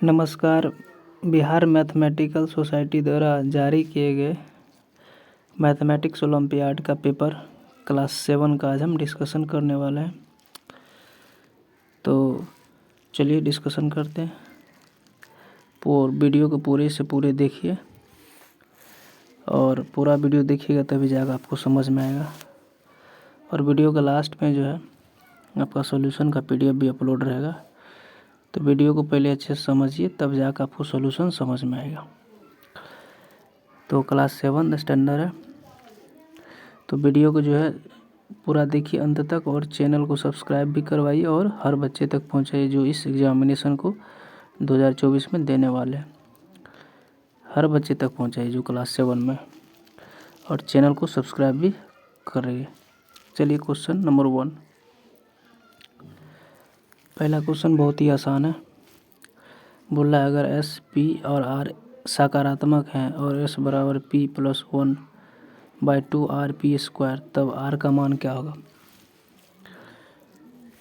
नमस्कार। Bihar mathematical society द्वारा जारी किए गए मैथमेटिक्स ओलंपियाड का पेपर क्लास 7 का आज हम डिस्कशन करने वाले हैं। तो चलिए डिस्कशन करते हैं। वीडियो को पूरे से पूरे देखिए और पूरा वीडियो देखिएगा तभी जाएगा आपको समझ में आएगा। और वीडियो का लास्ट में जो है आपका सॉल्यूशन का PDF भी अपलोड रहेगा। तो वीडियो को पहले अच्छे से समझिए तब जाकर आपको सॉल्यूशन समझ में आएगा। तो क्लास 7 स्टैंडर्ड है, तो वीडियो को जो है पूरा देखिए अंत तक और चैनल को सब्सक्राइब भी करवाइए और हर बच्चे तक पहुंचाइए जो इस एग्जामिनेशन को 2024 में देने वाले हैं। हर बच्चे तक पहुंचाइए जो क्लास 7 में, और चैनल को सब्सक्राइब भी करिए। चलिए क्वेश्चन नंबर 1। पहला क्वेश्चन बहुत ही आसान है। बोल रहा है अगर S, P और R सकारात्मक हैं और S बराबर P+1/2 RP² तब R का मान क्या होगा।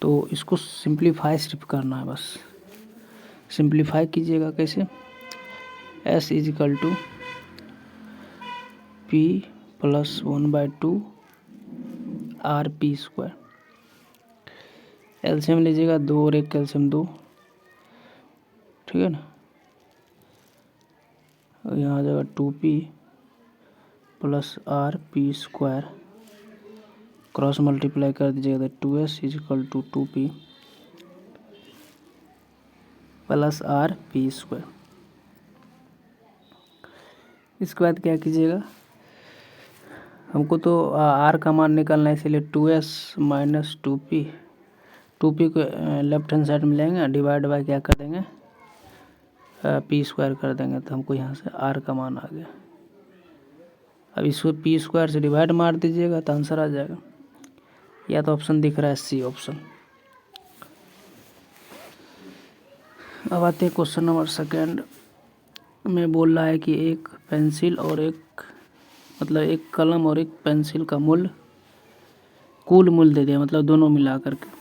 तो इसको सिंप्लीफाई सिर्फ करना है, बस सिंप्लीफाई कीजिएगा। कैसे? S = P+1/2 RP²। एलसीएम लीजिएगा, 2 और 1 का एलसीएम 2, ठीक है ना। और यहाँ आ जाएगा 2P + RP², क्रॉस मल्टीप्लाई कर दीजिएगा तो 2S = 2P + RP²। इसके बाद क्या कीजिएगा, हमको तो R का मान निकालना है, इसलिए 2S - 2P, 2P को लेफ्ट हैंड साइड में लेंगे, डिवाइड बाय क्या कर देंगे, P² कर देंगे, तो हमको यहाँ से R का मान आ गया। अब इसको P² से डिवाइड मार दीजिएगा तो आंसर आ जाएगा। या तो ऑप्शन दिख रहा है C ऑप्शन। अब आते हैं क्वेश्चन नंबर 2 में। बोल रहा है कि एक पेंसिल और एक कलम और एक पेंसिल का मूल्य, कुल मूल्य दे दिया, मतलब दोनों मिला करके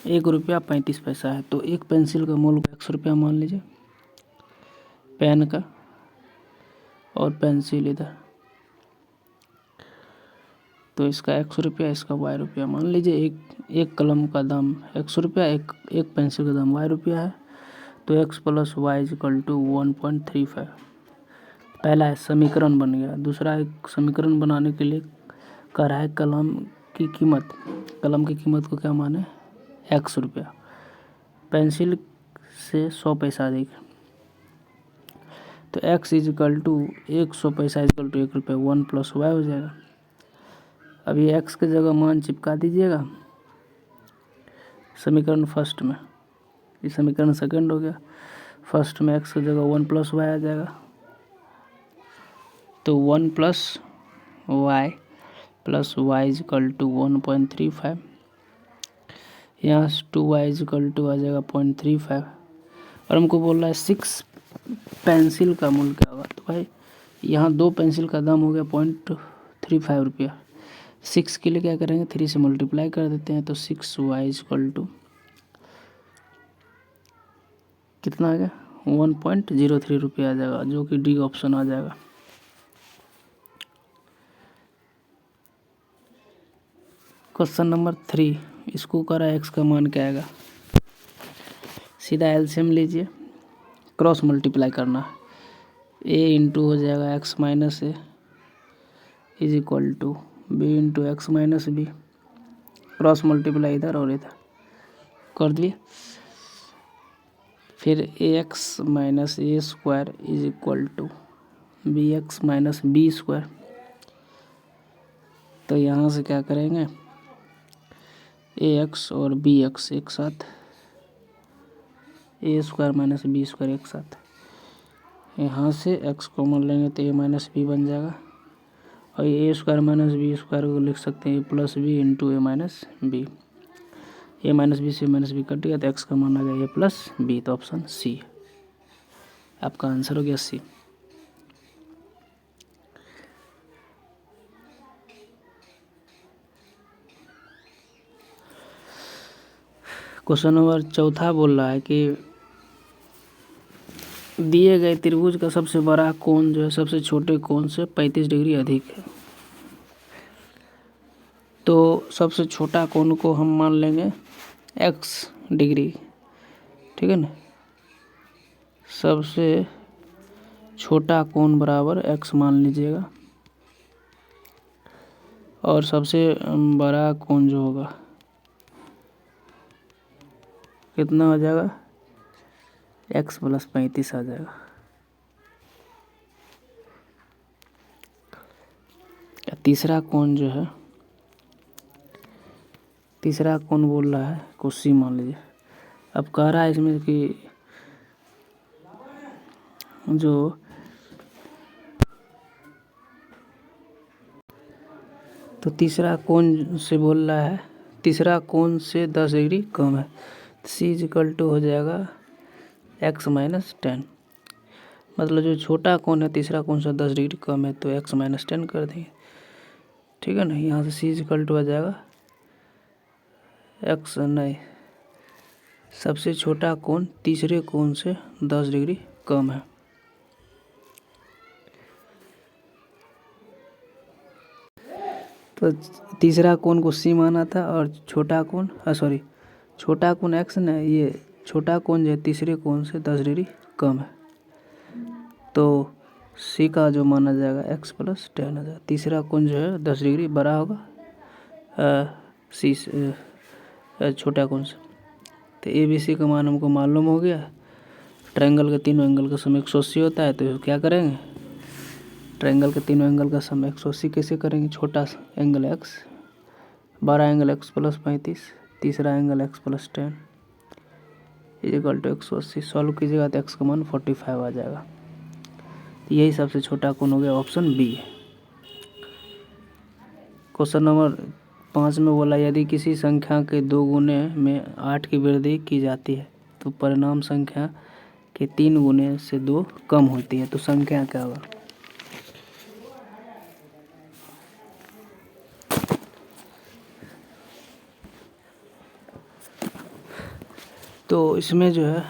1 रुपया 35 पैसा है। तो एक पेंसिल का मूल्य 100 रुपया मान लीजिए, पेन का, और पेंसिल इधर, तो इसका 100 रुपया, इसका Y रुपया मान लीजिए। एक कलम का दाम 100 रुपया, एक पेंसिल का दाम Y रुपया है। तो X + Y = 1.35। पहला है समीकरण बन गया। दूसरा एक समीकरण बनाने के लिए कह रहा है कलम की कीमत को क्या माने, 100 रुपया, पेंसिल से 100 पैसा अधिक। तो X = 100 पैसा = 1 रुपया, 1 + Y हो जाएगा। अब ये X की जगह मान चिपका दीजिएगा समीकरण फर्स्ट में, ये समीकरण सेकंड हो गया। फर्स्ट में X की जगह 1 + Y आ जाएगा, तो 1 + Y + Y = 1.35। यहाँ 2Y = आ जाएगा 0.35। और हमको बोल रहा है 6 पेंसिल का मूल्य क्या होगा। तो भाई यहाँ 2 पेंसिल का दाम हो गया 0.35 रुपया। 6 के लिए क्या करेंगे, 3 से मल्टीप्लाई कर देते हैं, तो 6Y = कितना आ गया, 1.03 रुपया आ जाएगा, जो कि D ऑप्शन आ जाएगा। क्वेश्चन नंबर 3, इसको करा X का मान क्या आएगा। सीधा एलसीएम लीजिए, क्रॉस मल्टीप्लाई करना, A × हो जाएगा X - A = B × X - B, cross multiply इधर और इधर कर दिए। फिर AX - A² = BX - B²। तो यहाँ से क्या करेंगे, AX और BX एक साथ, A² - B² एक साथ, यहाँ से X कॉमन लेंगे तो A - B बन जाएगा। और A² - B² को लिख सकते हैं A + B × A - B। A - B से -B कट गया तो X का मान आ गया A + B। तो ऑप्शन C आपका आंसर हो गया, C। क्वेश्चन नंबर 4 बोल रहा है कि दिए गए त्रिभुज का सबसे बड़ा कोण जो है सबसे छोटे कोण से 35 डिग्री अधिक है। तो सबसे छोटा कोण को हम मान लेंगे x डिग्री, ठीक है ना। सबसे छोटा कोण बराबर x मान लीजिएगा, और सबसे बड़ा कोण जो होगा कितना हो जाएगा, x प्लस 35 आ जाएगा। तीसरा कोण जो है, तीसरा कोण बोल रहा है को c मान लीजिए। अब कह रहा है इसमें कि जो तो तीसरा कोण से बोल रहा है, तीसरा कोण से 10 डिग्री कम है। c इक्वल टू हो जाएगा x माइनस 10। मतलब जो छोटा कोण है तीसरा कोण से 10 डिग्री कम है तो x माइनस 10 कर देंगे, ठीक है ना। यहाँ से c इक्वल टू आ जाएगा x, नहीं, सबसे छोटा कोण तीसरे कोण से 10 डिग्री कम है। तो तीसरा कोण को c माना था और छोटा कोण छोटा कोण x ना, ये छोटा कोण जो है तीसरे कोण से 10 डिग्री कम है, तो c का जो माना जाएगा x प्लस 10 आ जाएगा। तीसरा कोण जो है 10 डिग्री बड़ा होगा c से, छोटा कोण से। तो ए बी सी का मान हमको मालूम हो गया। ट्रायंगल के तीनों एंगल का सम 180 होता है, तो क्या करेंगे, ट्रायंगल के तीनों एंगल का सम 180 कैसे करेंगे, छोटा एंगल x, बड़ा एंगल x प्लस 35, तीसरा angle x plus 10 equal to 180। Solve कीजिएगा तो x का मान 45 आ जाएगा। यही सबसे छोटा कोण हो गया, ऑप्शन बी। क्वेश्चन नंबर 5 में बोला यदि किसी संख्या के 2 गुने में 8 की वृद्धि की जाती है तो परिणाम संख्या के 3 गुने से 2 कम होती है, तो संख्या क्या होगा। तो इसमें जो है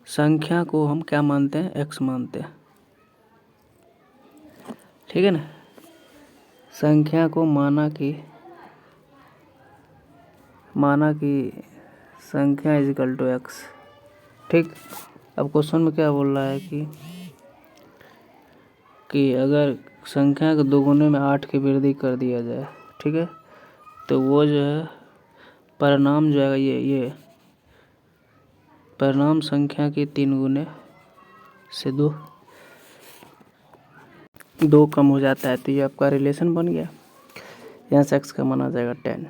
संख्या को हम क्या मानते हैं, x मानते हैं, ठीक है ना। संख्या को माना कि संख्या इज इक्वल टू x, ठीक। अब क्वेश्चन में क्या बोल रहा है कि अगर संख्या के 2 गुने में 8 की वृद्धि कर दिया जाए, ठीक है, तो वो जो है परिणाम जो है ये परिणाम संख्या के 3 गुने से 2 कम हो जाता है। तो ये आपका रिलेशन बन गया। यहाँ से x का मान आ जाएगा 10,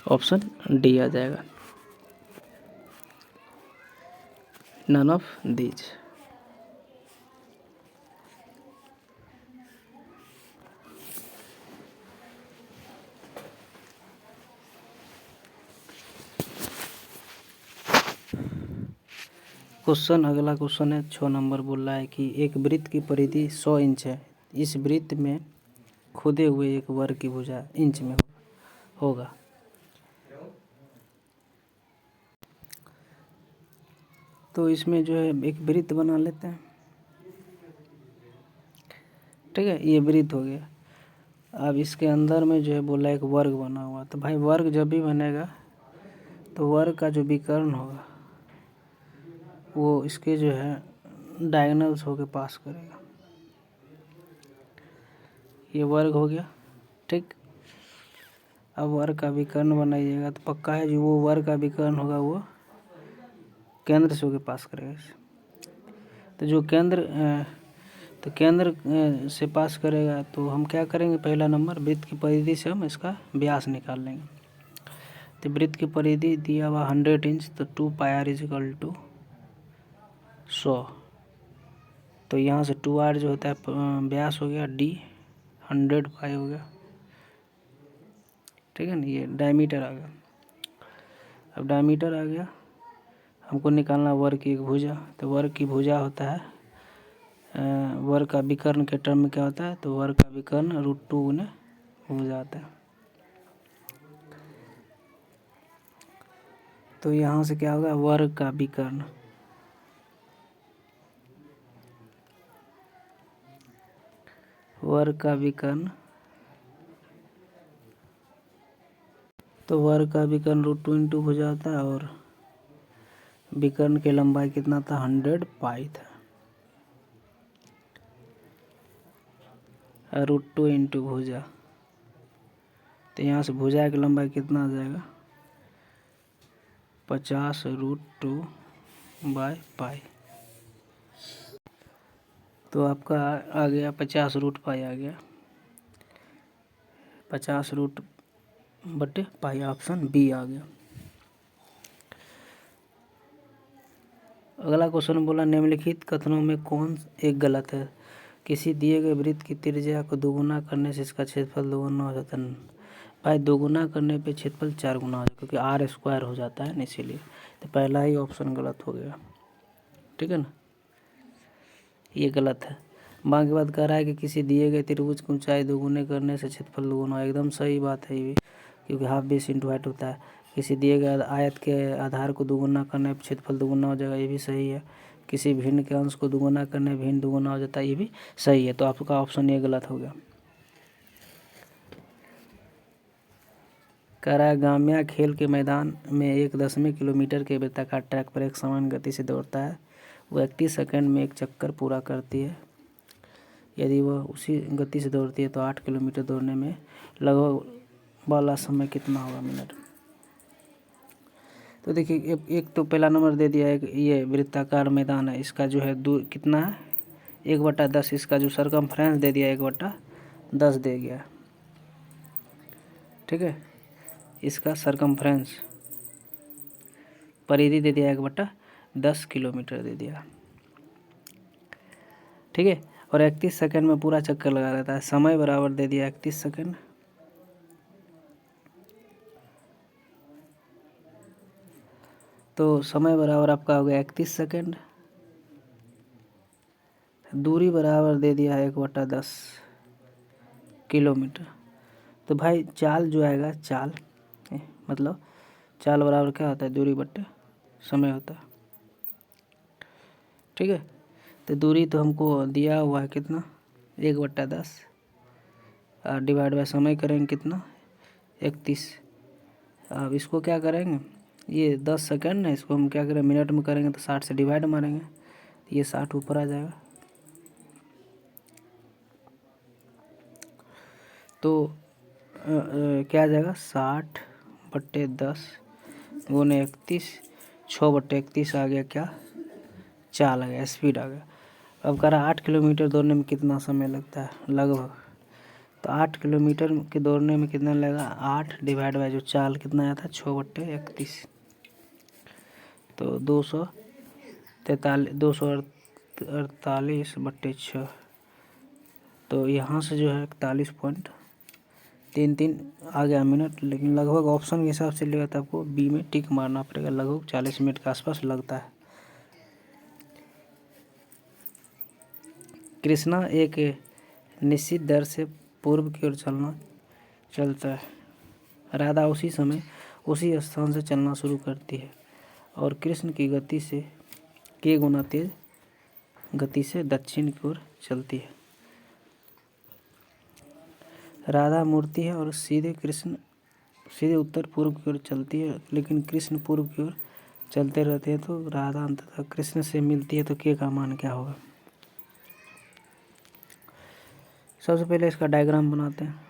ऑप्शन डी आ जाएगा, नन ऑफ दीज। क्वेश्चन, अगला क्वेश्चन है 6 नंबर, बोल रहा है कि एक वृत्त की परिधि 100 इंच है, इस वृत्त में खुदे हुए एक वर्ग की भुजा इंच में होगा। तो इसमें जो है एक वृत्त बना लेते हैं, ठीक है, ये वृत्त हो गया। अब इसके अंदर में जो है बोला एक वर्ग बना हुआ, तो भाई वर्ग जब भी बनेगा तो वर्ग का जो विकर्ण होगा वो इसके जो है डायगोनल्स होके पास करेगा। ये वर्ग हो गया, ठीक। अब वर्ग का विकर्ण बनाइएगा तो पक्का है जो वो वर्ग का विकर्ण होगा वो केंद्र से होके पास करेगा इसे। तो जो केंद्र से पास करेगा तो हम क्या करेंगे, पहला नंबर वृत्त की परिधि से हम इसका व्यास निकाल लेंगे। तो वृत्त की परिधि दिया हुआ 100 इंच, तो 2 पाई r इज इक्वल टू 100। तो यहाँ से 2r जो होता है व्यास हो गया, d 100 पाई हो गया, ठीक है ना। ये डायमीटर आ गया। अब डायमीटर आ गया, हमको निकालना वर्ग की एक भुजा। तो वर्ग की भुजा होता है वर्ग का विकर्ण के टर्म में क्या होता है, तो वर्ग का विकर्ण √2 गुने भुजा आता है। तो यहाँ से क्या होगा, वर्ग का विकर्ण, वर्ग का विकर्ण, तो वर्ग का विकर्ण √2 हो जाता है और विकर्ण की लंबाई कितना था, 100 पाई था। √2 इंटू भुजा, तो यहाँ से भुजा की लंबाई कितना आ जाएगा, 50 √2/पाई। तो आपका आ गया 50 √पाई आ गया, 50 √पाई, ऑप्शन बी आ गया। अगला क्वेश्चन बोला निम्नलिखित कथनों में कौन एक गलत है। किसी दिए गए वृत्त की त्रिज्या को दोगुना करने से इसका क्षेत्रफल दोगुना हो जाता है। भाई दोगुना करने पे क्षेत्रफल 4 गुना हो जाता है, क्योंकि r² हो जाता है ना, इसीलिए। तो पहला ही ऑप्शन गलत हो गया, ठीक है ना, ये गलत है। बाकी बात कह रहा है कि किसी दिए गए त्रिभुज की ऊंचाई दोगुने करने से क्षेत्रफल दोगुना, एकदम सही बात है ये भी, क्योंकि हाफ बेस इंटू हाइट होता है। किसी दिए गए आयत के आधार को दोगुना करने पर क्षेत्रफल दोगुना हो जाएगा, ये भी सही है। किसी भिन्न के अंश को दोगुना करने भिन्न दोगुना हो जाता है, ये भी सही है। तो आपका ऑप्शन ये गलत हो गया। कह रहा है गाम्या खेल के मैदान में 1 किलोमीटर के वृत्ताकार ट्रैक पर एक समान गति से दौड़ता है। वो 31 सेकंड में एक चक्कर पूरा करती है। यदि वह उसी गति से दौड़ती है तो 8 किलोमीटर दौड़ने में लगभग वाला समय कितना होगा मिनट। तो देखिए एक तो पहला नंबर दे दिया है, ये वृत्ताकार मैदान है, इसका जो है दूर कितना है, 1/10। इसका जो सरकमफ्रेंस दे दिया 1/10 दे गया, ठीक है। इसका सरकमफ्रेंस परिधि दे दिया 1/10 किलोमीटर दे दिया, ठीक है। और 31 सेकंड में पूरा चक्कर लगा रहता है। समय बराबर दे दिया 31 सेकंड, तो समय बराबर आपका हो गया 31 सेकंड। दूरी बराबर दे दिया है 1/10 किलोमीटर। तो भाई चाल जो आएगा, चाल मतलब चाल बराबर क्या होता है, दूरी बट्टे समय होता है, ठीक है। तो दूरी तो हमको दिया हुआ है कितना, 1/10, और डिवाइड बाय समय करेंगे कितना, 31। अब इसको क्या करेंगे, ये 10 सेकंड है, इसको हम क्या करें मिनट में करेंगे तो 60 से डिवाइड मारेंगे, तो ये 60 ऊपर आ जाएगा। तो क्या आ जाएगा, 60/10 गुने 31, 6/31 आ गया, क्या चाल आ गया, स्पीड आ गया। अब कह रहा 8 किलोमीटर दौड़ने में कितना समय लगता है लगभग। तो 8 किलोमीटर के दौड़ने में कितना लगेगा, 8 डिवाइड बाय जो चाल कितना आया था, 6/31, तो 248/6। तो यहाँ से जो है 41.33 आ गया मिनट। लेकिन लगभग ऑप्शन के हिसाब से लेगा तो आपको बी में टिक मारना पड़ेगा, लगभग 40 मिनट के आसपास लगता है। कृष्णा एक निश्चित दर से पूर्व की ओर चलता है। राधा उसी समय उसी स्थान से चलना शुरू करती है और कृष्ण की गति से k गुना तेज गति से दक्षिण की ओर चलती है। राधा मूर्ति है और सीधे उत्तर पूर्व की ओर चलती है, लेकिन कृष्ण पूर्व की ओर चलते रहते हैं। तो राधा अंततः कृष्ण से मिलती है, तो k का मान क्या होगा। सबसे पहले इसका डायग्राम बनाते हैं,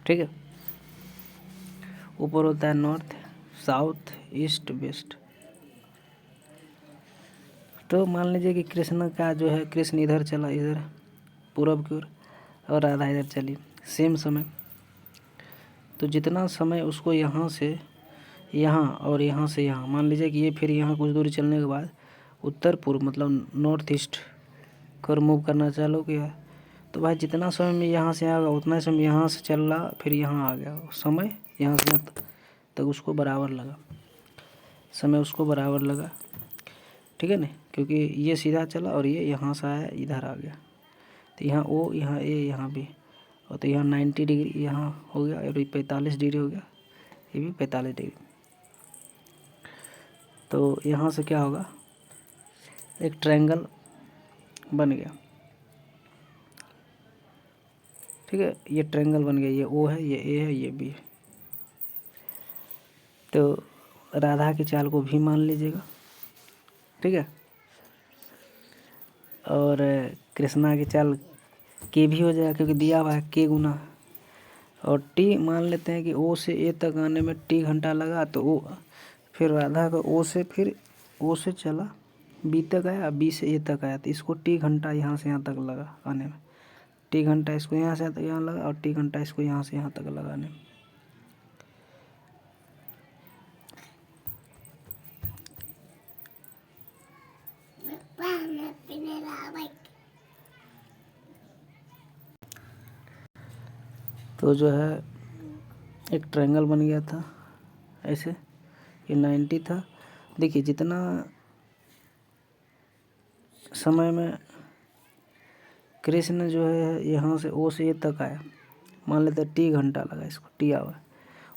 ठीक है। ऊपर होता है नॉर्थ, साउथ, ईस्ट, वेस्ट। तो मान लीजिए कि कृष्ण का जो है, कृष्ण इधर चला, इधर पूरब की ओर, और राधा इधर चली सेम समय। तो जितना समय उसको यहाँ से यहाँ और यहाँ से यहाँ, मान लीजिए कि ये फिर यहाँ कुछ दूरी चलने के बाद उत्तर पूर्व मतलब नॉर्थ ईस्ट कर मूव करना चालू किया। तो भाई जितना समय में यहाँ से आएगा उतना समय यहाँ से चल रहा, फिर यहाँ आ गया, समय यहाँ से तक उसको बराबर लगा, समय उसको बराबर लगा, ठीक है ना, क्योंकि ये सीधा चला और ये यहाँ से आया इधर आ गया। तो यहाँ ओ, यहाँ ए, यहाँ भी, और तो यहाँ 90 डिग्री यहाँ हो गया और ये 45 डिग्री हो गया, ये भी 45 डिग्री। तो यहाँ से क्या होगा, एक ट्रायंगल बन गया, ठीक है। ये ट्रायंगल बन गया, ये ओ है, ये ए है, ये बी है। तो राधा की चाल को भी मान लीजिएगा, ठीक है। और कृष्णा की चाल के भी हो जाएगा, क्योंकि दिया हुआ है के गुना। और टी मान लेते हैं कि ओ से ए तक आने में टी घंटा लगा, तो ओ फिर राधा का ओ से फिर ओ से चला बी तक आया, बी से ए तक आया, तो इसको टी घंटा यहाँ से यहाँ तक लगा आने में, टी घंटा इसको यहाँ से यहाँ लगा, और टी घंटा इसको यहाँ से यहाँ तक लगाने में। तो जो है एक ट्रायंगल बन गया था ऐसे, ये 90 था। देखिए जितना समय में कृष्ण जो है यहाँ से ओ से ए तक आया, मान लेते टी घंटा लगा, इसको टी आवा,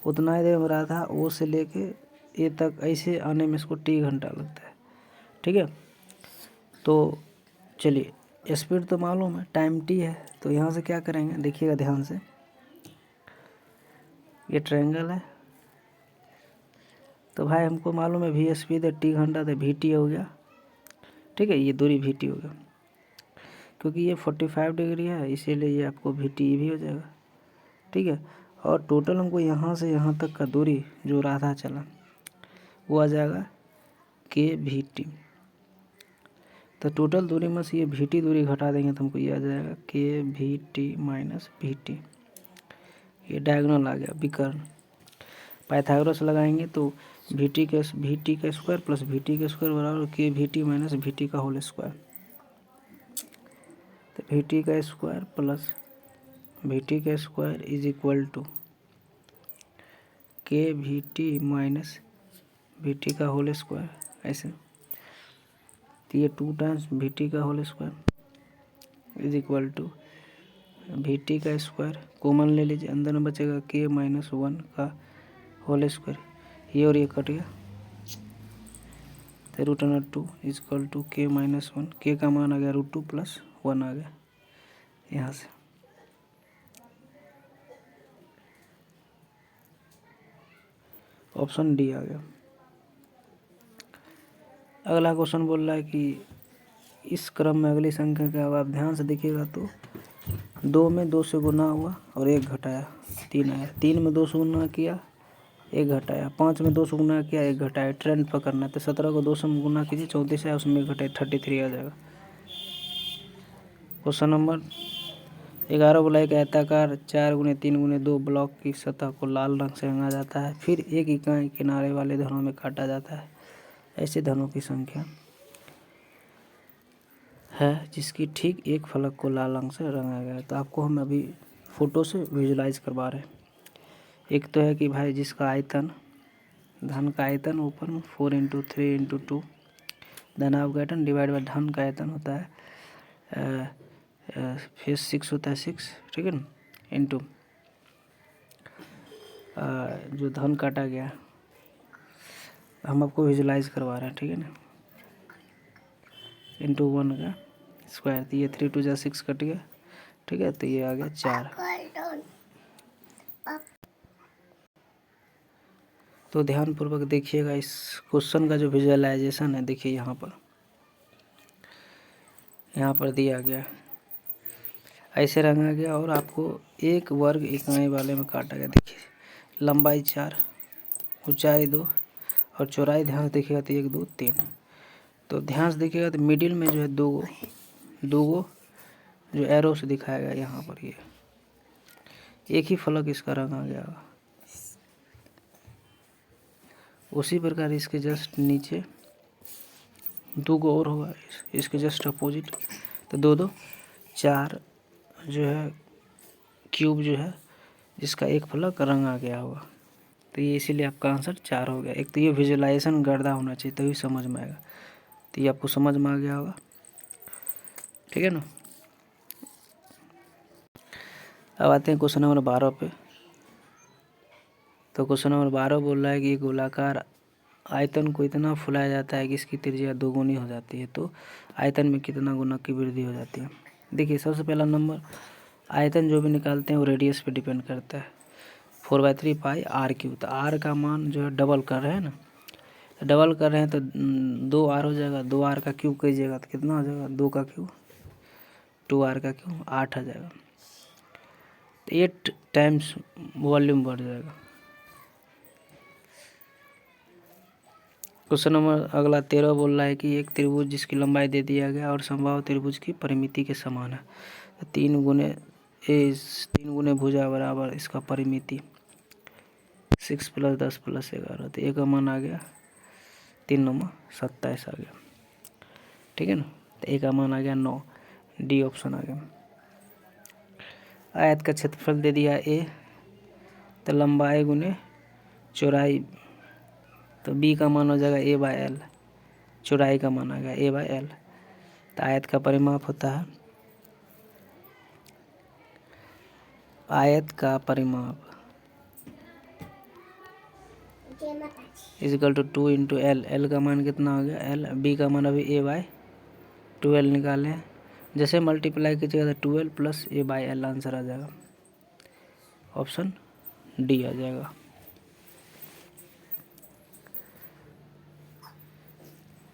उतना ही देर में राधा ओ से लेके ए तक ऐसे आने में इसको टी घंटा लगता है, ठीक है। तो चलिए स्पीड तो मालूम है, टाइम टी है, तो यहाँ से क्या करेंगे देखिएगा ध्यान से, ये ट्रायंगल है, तो भाई हमको मालूम है वी स्पीड है, टी घंटा, तो वी टी हो गया, ठीक है। ये दूरी वी टी हो गया, क्योंकि ये 45 डिग्री है, इसीलिए ये आपको वी टी भी हो जाएगा, ठीक है। और टोटल हमको यहाँ से यहाँ तक का दूरी जो राधा चला वो आ जाएगा के वी टी। तो टोटल दूरी में से ये वी टी दूरी घटा देंगे तो हमको ये आ जाएगा के we T minus we T. ये डायगोनल आ गया विकर्ण। पाइथागोरस लगाएंगे तो वी टी का स्क्वायर प्लस वी टी का स्क्वायर बराबर के we T minus we T का होल स्क्वायर। तो वी टी का स्क्वायर प्लस वी टी का स्क्वायर इज इक्वल टू के we T minus we T का होल स्क्वायर, ऐसे। तो ये 2 टाइम्स वी टी का whole square is equal to we T का स्क्वायर, कॉमन ले लीजिए, अंदर में बचेगा के माइनस 1 का होल स्क्वायर, ये और ये कट गया, तो root under 2 is equal to k minus 1, k का मान आ गया √2 + 1 आ गया यहाँ से। ऑप्शन डी आ गया। अगला क्वेश्चन बोल रहा है कि इस क्रम में अगली संख्या क्या होगा। आप ध्यान से देखिएगा तो 2 में 2 से गुना हुआ और 1 घटाया, 3 आया। 3 में 2 से गुना किया, 1 घटाया। 5 में 2 से गुना किया, 1 घटाया। ट्रेंड पकड़ना है तो 17 को 2 से गुना कीजिए, 34 आया, उसमें 1 घटाए, 33 आ जाएगा। क्वेश्चन नंबर 11 बोला एक आयताकार 4x3x2 ब्लॉक की सतह को लाल रंग से रंगा जाता है, फिर एक इकाई किनारे वाले धनों में काटा जाता है। ऐसे धनों की संख्या है जिसकी ठीक एक फलक को लाल रंग से रंगा गया है। तो आपको हम अभी फ़ोटो से विजुलाइज करवा रहे हैं। एक तो है कि भाई जिसका आयतन, धन का आयतन ऊपर में 4 × 3 × 2 धनावघटन डिवाइड बाय धन का आयतन होता है फिर 6 होता है 6, ठीक है ना, इंटू जो धन काटा गया हम आपको विजुलाइज करवा रहे हैं, ठीक है ना, इंटू 1 का स्क्वायर। तो ये 3 × 2 = 6 कट गया, ठीक है। तो ये आ गया 4। तो ध्यानपूर्वक देखिएगा इस क्वेश्चन का जो विजुअलाइजेशन है। देखिए यहाँ पर दिया गया ऐसे रंगा गया और आपको 1 वर्ग इकाई वाले में काटा गया। देखिए लंबाई 4, ऊंचाई 2 और चौड़ाई ध्यान से देखिएगा तो 1 2 3। तो ध्यान से देखिएगा तो मिडिल में जो है दो गो जो एरो से दिखाया गया यहाँ पर, ये एक ही फलक इसका रंगा गया होगा। उसी प्रकार इसके जस्ट नीचे 2 गो और होगा इसके जस्ट अपोजिट। तो 2 2 4 जो है क्यूब जो है जिसका एक फलक रंगा गया होगा। तो ये इसीलिए आपका आंसर 4 हो गया। एक तो ये विजुलाइजेशन गर्दा होना चाहिए तभी समझ में आएगा। तो ये आपको समझ में आ गया होगा, ठीक है ना। अब आते हैं क्वेश्चन नंबर 12 पे। तो क्वेश्चन नंबर 12 बोल रहा है कि गोलाकार आयतन को इतना फुलाया जाता है कि इसकी त्रिज्या दोगुनी हो जाती है। तो आयतन में कितना गुना की वृद्धि हो जाती है। देखिए सबसे पहला नंबर, आयतन जो भी निकालते हैं वो रेडियस पे डिपेंड करता है। 4/3 पाई आर क्यूब, तो आर का मान जो है डबल कर रहे हैं ना, डबल कर रहे हैं तो 2r हो जाएगा। 2r का क्यूब कीजिएगा तो कितना हो जाएगा, 2 का क्यूब, 2r का क्यूब 8 आ जाएगा। तो 8 टाइम्स वॉल्यूम बढ़ जाएगा। क्वेश्चन नंबर अगला 13 बोल रहा है कि एक त्रिभुज जिसकी लंबाई दे दिया गया और समबाहु त्रिभुज की परिमिति के समान है। तो 3 गुने भुजा बराबर इसका परिमिति 6 + 10 + 11। तो एक का मान आ गया 3 × 9 = 27 आ गया। ठीक है ना। तो एक का मान आ गया 9, डी ऑप्शन आ गया। आयत का क्षेत्रफल दे दिया ए, तो लंबाई गुने चौड़ाई, तो बी का मान हो जाएगा a/l, चौड़ाई का मान आ गया a/l। तो आयत का परिमाप होता है, आयत का परिमाप = 2 × l। l का मान कितना हो गया l, b का मान अभी a/12 निकाले, जैसे मल्टीप्लाई कीजिएगा तो 12 + a/l आंसर आ जाएगा। ऑप्शन डी आ जाएगा।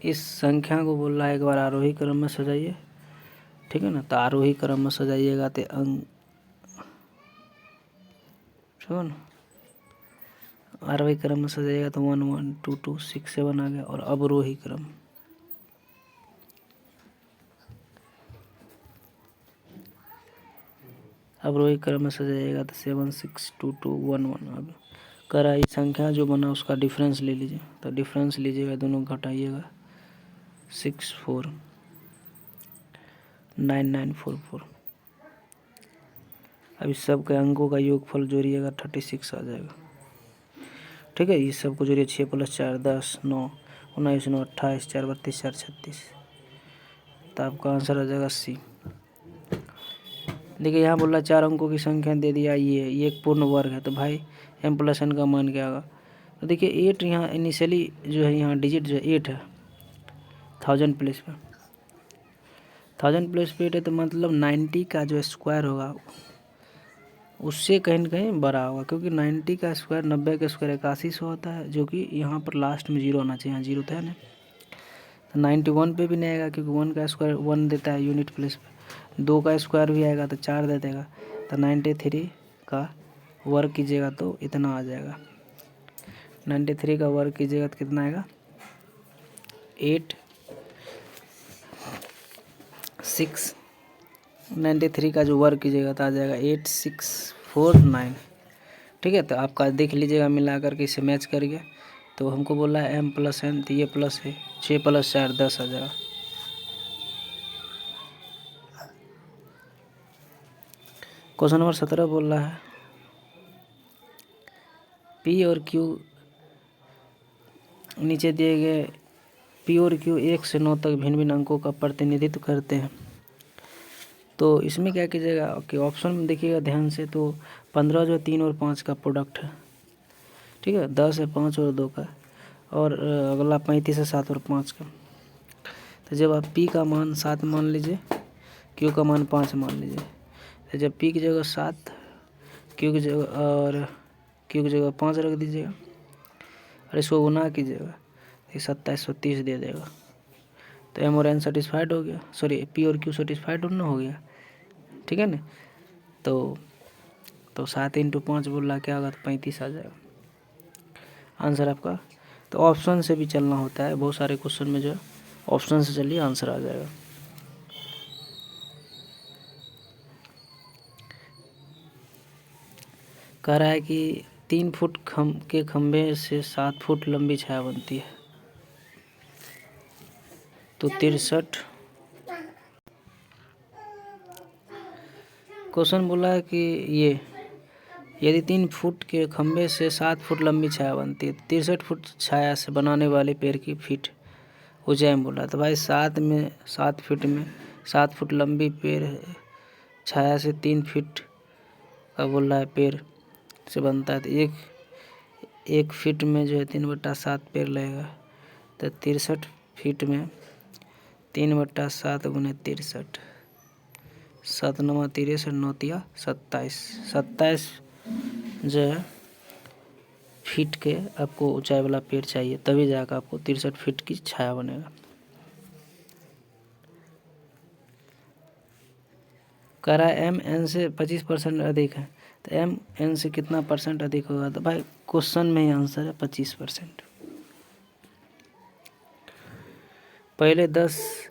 इस संख्या को बोल रहा है एक बार आरोही क्रम में सजाइए। ठीक है ना। तो आरोही क्रम में सजाइएगा तो अंक, ठीक ना, आरोही क्रम में सजाइएगा तो 1 1 2 2 6 7 आ गया। और अवरोही क्रम, अवरोही क्रम में सजाइएगा तो 7 6 2 2 1 1 आ गया। कर आई संख्या जो बना उसका डिफरेंस ले लीजिए। तो डिफरेंस लीजिएगा, दोनों घटाइएगा, 6 4 9 9 4 4। अब इस सब के अंकों का योगफल जोड़िएगा 36 आ जाएगा। ठीक है। इस सब को जोड़िए, 6 + 4 10 9 19 9 28 4 32 4 36। तो आपका आंसर आ जाएगा सी। देखिए यहाँ बोल रहा है 4 अंकों की संख्या दे दिया, ये एक पूर्ण वर्ग है। तो भाई m + n का मान क्या होगा। तो देखिए 8 यहाँ इनिशियली जो है, यहाँ डिजिट जो है 8 है, 1000 प्लेस पे, 1000 प्लेस पे 8 है। तो मतलब 90 का जो स्क्वायर होगा उससे कहीं न कहीं बड़ा होगा, क्योंकि 90 का स्क्वायर 90 का स्क्वायर 8100 होता है, जो कि यहाँ पर लास्ट में 0 होना चाहिए। यहाँ 0 था ना। तो 91 पे भी नहीं आएगा, क्योंकि 1 का स्क्वायर 1 देता है यूनिट प्लेस पे। 2 का स्क्वायर भी आएगा तो 4 दे देगा। तो 93 का वर्ग कीजिएगा तो इतना आ जाएगा। 93 का वर्ग कीजिएगा तो कितना आएगा, 8 6। 93 का जो वर्ग कीजिएगा तो आ जाएगा 8649। ठीक है। तो आपका देख लीजिएगा मिला करके इसे मैच करिए। तो हमको बोला है m + n, तो ये प्लस है, 6 + 4 10 आ जाएगा। क्वेश्चन नंबर 17 बोल रहा है p और q नीचे दिए गए p और q 1 से 9 तक भिन्न भिन्न अंकों का प्रतिनिधित्व करते हैं। तो इसमें क्या कीजिएगा कि ऑप्शन में देखिएगा ध्यान से, तो 15 जो 3 और 5 का प्रोडक्ट है। ठीक है। 10 है 5 और 2 का, और अगला 35 है 7 और 5 का। तो जब आप p का मान 7 मान लीजिए, q का मान 5 मान लीजिए, तो जब p की जगह 7, q की जगह और q की जगह 5 रख दीजिएगा, और इसको गुना कीजिएगा, ये 2730 दे देगा। तो m और n सेटिस्फाइड हो गया, सॉरी p और q सेटिस्फाइड ना हो गया। ठीक है ना। तो 7 × 5 बोल रहा क्या होगा, तो 35 आ जाएगा आंसर आपका। तो ऑप्शन से भी चलना होता है, बहुत सारे क्वेश्चन में जो है ऑप्शन से चलिए आंसर आ जाएगा। कह रहा है कि 3 फुट के खंभे से 7 फुट लंबी छाया बनती है। तो 63 क्वेश्चन बोला है कि ये यदि 3 फुट के खंभे से 7 फुट लंबी छाया बनती है, 63 फुट छाया से बनाने वाले पेड़ की फीट ऊंचाई में बोला। तो भाई 7 फीट में 7 फुट लंबी पेड़ है, छाया से 3 फीट का बोल रहा है पेड़ से बनता है। तो 1 फीट में जो है 3/7 पेड़ लगेगा, तो 63 फीट में 3/7 गुने 63, 7 9 63, 9 तिया 27, 27 जो है फीट के आपको ऊंचाई वाला पेड़ चाहिए, तभी जाकर आपको 63 फीट की छाया बनेगा। कह रहा है MN से 25% अधिक है, तो MN से कितना परसेंट अधिक होगा, तो भाई क्वेश्चन में ही आंसर है 25%। पहले 10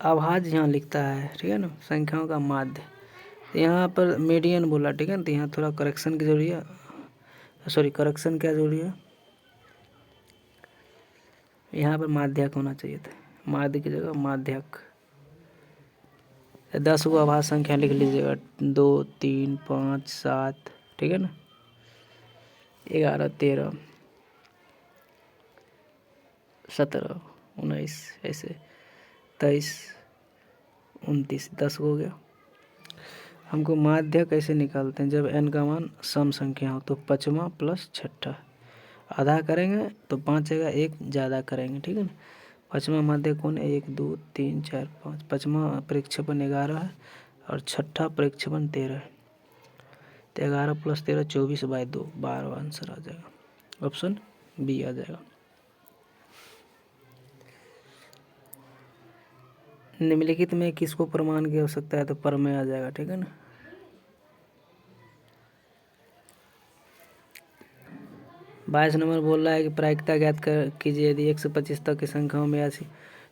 आभाज्य यहाँ लिखता है, ठीक है ना, संख्याओं का माध्य, यहाँ पर मीडियन बोला, ठीक है ना, तो यहाँ थोड़ा करेक्शन की जरूरी है, सॉरी करेक्शन क्या जरूरी है, यहाँ पर माध्यक होना चाहिए था, माध्य की जगह माध्यक। 10 को आभाज्य संख्या लिख लीजिएगा, 2 3 5 7, ठीक है ना, 11 13 17 19 ऐसे 23 29, 10 हो गया। हमको माध्य कैसे निकालते हैं, जब n का मान सम संख्या हो तो 5वां प्लस 6ठा, आधा करेंगे तो 5 आएगा, 1 ज़्यादा करेंगे, ठीक है ना। 5वां माध्य कौन है, 1 2 3 4 5, 5वां प्रक्षेपण 11 है और 6ठा प्रक्षेपण 13 है, तो 11 + 13 24/2, 12 आंसर आ जाएगा, ऑप्शन बी आ जाएगा। निम्नलिखित में किसको प्रमाण की आवश्यकता है, तो प्रमेय आ जाएगा, ठीक है ना। बाईस नंबर बोल रहा है कि प्रायिकता ज्ञात कीजिए, यदि 1 से 25 तक की संख्याओं में ऐसी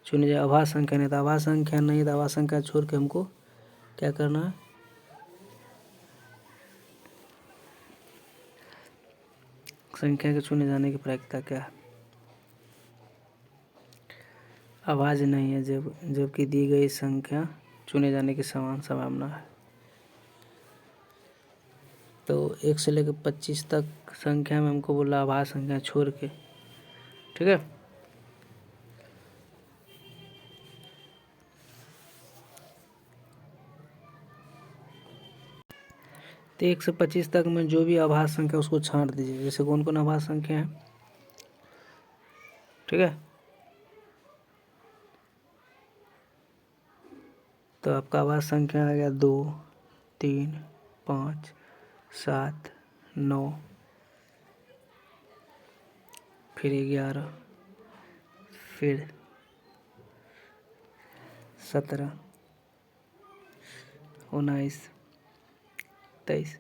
चुनी जाए, आभाज्य संख्या नहीं, तो आभाज्य संख्या नहीं, तो आभाज्य संख्या छोड़ के हमको क्या करना है, संख्या के चुने जाने की प्रायिकता क्या है, आभाज्य नहीं है जबकि दी गई संख्या चुने जाने की समान संभावना है। तो 1 से लेकर 25 तक संख्या में हमको बोला आभाज्य संख्या छोड़ के, ठीक है। तो 1 से 25 तक में जो भी आभाज्य संख्या उसको छांट दीजिए, जैसे कौन कौन आभाज्य संख्या है, ठीक है। तो आपका आभाज्य संख्या आ गया 2 3 5 7 9, फिर 11, फिर 17 19 23,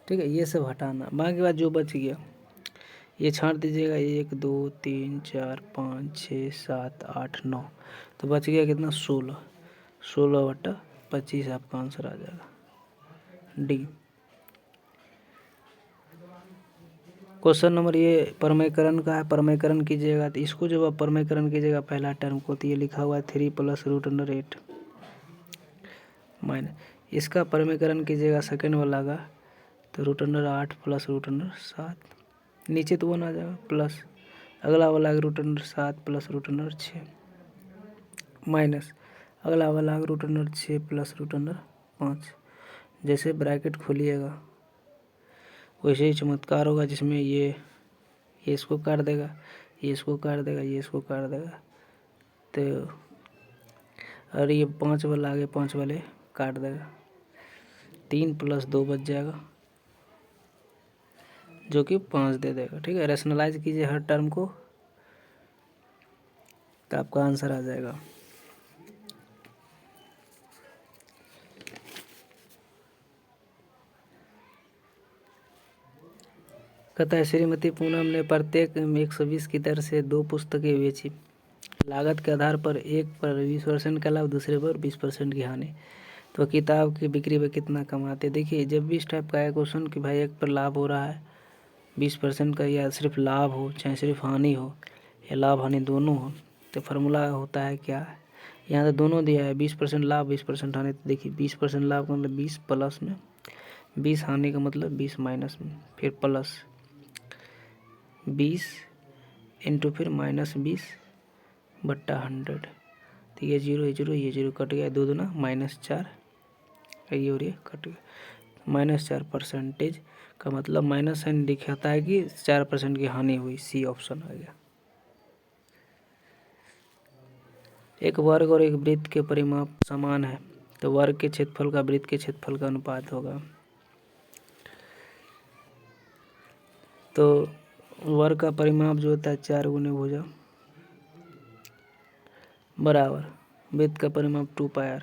ठीक है। ये सब हटाना, बाकी बात जो बच गया ये छांट दीजिएगा, 1 2 3 4 5 6 7 8 9, तो बच गया कितना, 16, 16/25 आपका आंसर आ जाएगा, डी। क्वेश्चन नंबर ये प्रमेयकरण का है, प्रमेयकरण कीजिएगा, तो इसको जब आप प्रमेयकरण कीजिएगा पहला टर्म को, तो ये लिखा हुआ है 3 + √8 माइनस, इसका प्रमेयकरण कीजिएगा सेकेंड वाला का, तो √8 + √7, नीचे तो 1 आ जाएगा, प्लस अगला वाला √7 + √6 माइनस अगला वाला √6 + √5। जैसे ब्रैकेट खोलिएगा वैसे ही चमत्कार होगा, जिसमें ये इसको काट देगा, ये इसको काट देगा, ये इसको काट देगा, तो और ये 5 वाला आगे 5 वाले काट देगा, 3 + 2 बच जाएगा, जो कि 5 दे देगा, ठीक है। रैशनलाइज कीजिए हर टर्म को, तो आपका आंसर आ जाएगा। कहता है श्रीमती पूनम ने प्रत्येक 120 की दर से 2 पुस्तकें बेची, लागत के आधार पर एक पर 20% का लाभ, दूसरे पर 20% की हानि, तो किताब की बिक्री में कितना कमाते। देखिए जब भी इस टाइप का है क्वेश्चन कि भाई एक पर लाभ हो रहा है 20% का, या सिर्फ लाभ हो चाहे सिर्फ हानि हो, या लाभ हानि दोनों हो, तो फार्मूला होता है क्या, यहाँ तो दोनों दिया है, 20% लाभ 20% हानि। तो देखिए 20% लाभ का मतलब 20 प्लस में 20, हानि का मतलब 20 माइनस में, फिर प्लस 20 इंटू फिर -20/100, तो ये 0 ये 0 ये 0 कट गया, 2 दूना -4, ये और ये कट गया, -4% का मतलब माइनस साइन दिखाता है कि 4% की हानि हुई। सी ऑप्शन आ गया। एक वर्ग और एक वृत्त के परिमाप समान है तो वर्ग के क्षेत्रफल का वृत्त के क्षेत्रफल का अनुपात होगा। तो वर्ग का परिमाप जो होता है 4 गुने भुजा बराबर वृत्त का परिमाप 2πr,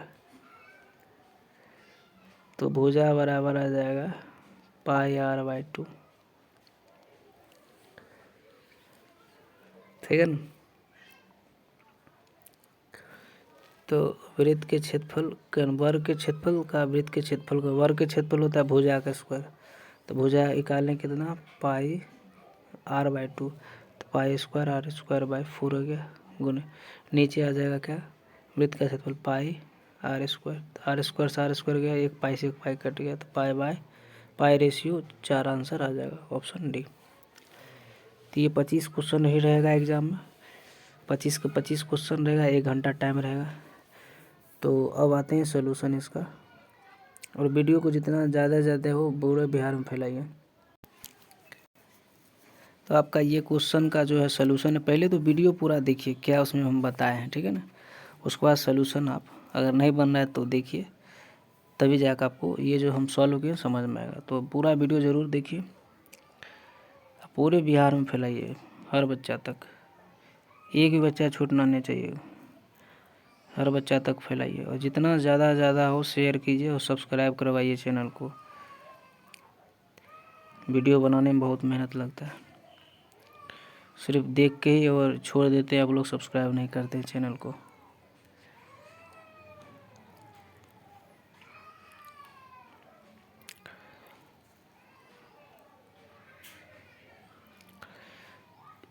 तो भुजा बराबर आ जाएगा πr/2। ठीक है ना। तो वृत्त के क्षेत्रफल वर्ग के क्षेत्रफल का वृत्त के क्षेत्रफल का वर्ग के क्षेत्रफल होता है भुजा का स्क्वायर, तो भुजा निकालने कितना πr/2, तो π²r²/4 हो गया गुने नीचे आ जाएगा क्या वृत्त का क्षेत्रफल πr², r² से r² गया, एक पाई से एक पाई कट गया, तो पाई रेशियो 4 आंसर आ जाएगा ऑप्शन डी। तो ये 25 क्वेश्चन नहीं रहेगा एग्जाम में, 25 का 25 क्वेश्चन रहेगा, 1 घंटा टाइम रहेगा। तो अब आते हैं सोल्यूशन इसका, और वीडियो को जितना ज़्यादा से ज़्यादा हो पूरे बिहार में फैलाइए। तो आपका ये क्वेश्चन का जो है सोल्यूशन है, पहले तो वीडियो पूरा देखिए क्या उसमें हम बताए हैं, ठीक है ना। उसके बाद सोल्यूशन आप अगर नहीं बन रहा है तो देखिए, तभी जाकर आपको ये जो हम सॉल्व किए समझ में आएगा। तो पूरा वीडियो ज़रूर देखिए, पूरे बिहार में फैलाइए हर बच्चा तक, एक भी बच्चा छूटना नहीं चाहिए, हर बच्चा तक फैलाइए, और जितना ज़्यादा हो शेयर कीजिए और सब्सक्राइब करवाइए चैनल को। वीडियो बनाने में बहुत मेहनत लगता है, सिर्फ देख के ही और छोड़ देते हैं आप लोग, सब्सक्राइब नहीं करते चैनल को।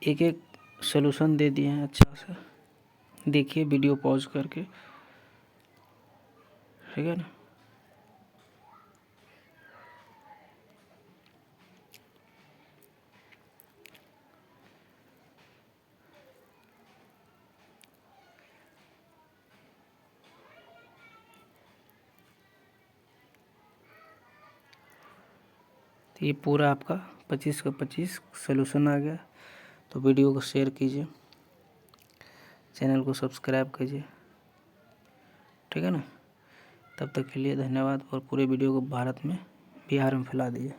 एक एक सलूशन दे दिए हैं, अच्छा से देखिए वीडियो पॉज करके, ठीक है ना। तो ये पूरा आपका 25 का 25 सलूशन आ गया। तो वीडियो को शेयर कीजिए, चैनल को सब्सक्राइब कीजिए, ठीक है ना। तब तक के लिए धन्यवाद, और पूरे वीडियो को बिहार में फैला दीजिए।